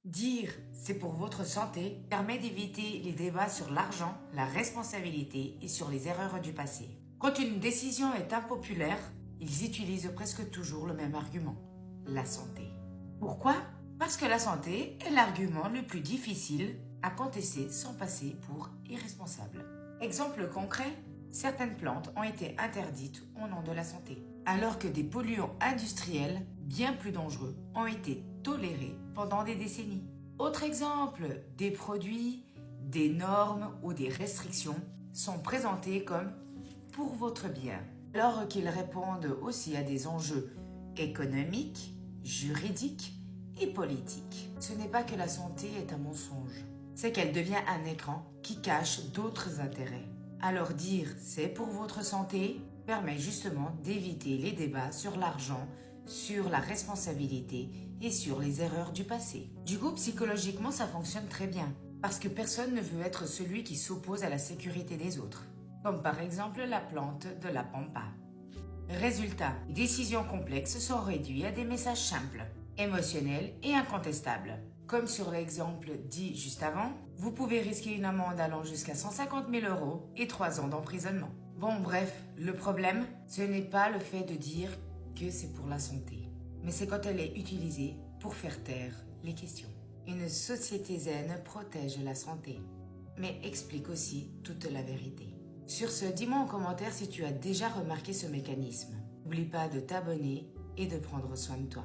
Dire c'est pour votre santé permet d'éviter les débats sur l'argent, la responsabilité et sur les erreurs du passé. Quand une décision est impopulaire, ils utilisent presque toujours le même argument, la santé. Pourquoi? Parce que la santé est l'argument le plus difficile à contester sans passer pour irresponsable. Exemple concret, certaines plantes ont été interdites au nom de la santé, alors que des polluants industriels bien plus dangereux ont été tolérés pendant des décennies. Autre exemple, des produits, des normes ou des restrictions sont présentés comme pour votre bien, alors qu'ils répondent aussi à des enjeux économiques, juridiques et politiques. Ce n'est pas que la santé est un mensonge, c'est qu'elle devient un écran qui cache d'autres intérêts. Alors dire c'est pour votre santé permet justement d'éviter les débats sur l'argent, sur la responsabilité et sur les erreurs du passé. Du coup, psychologiquement, ça fonctionne très bien, parce que personne ne veut être celui qui s'oppose à la sécurité des autres, comme par exemple la plante de la pampa. Résultat, les décisions complexes sont réduites à des messages simples, émotionnels et incontestables. Comme sur l'exemple dit juste avant, vous pouvez risquer une amende allant jusqu'à 150 000 € et 3 ans d'emprisonnement. Bon bref, le problème, ce n'est pas le fait de dire que c'est pour la santé, mais c'est quand elle est utilisée pour faire taire les questions. Une société zen protège la santé, mais explique aussi toute la vérité. Sur ce, dis-moi en commentaire si tu as déjà remarqué ce mécanisme. N'oublie pas de t'abonner et de prendre soin de toi.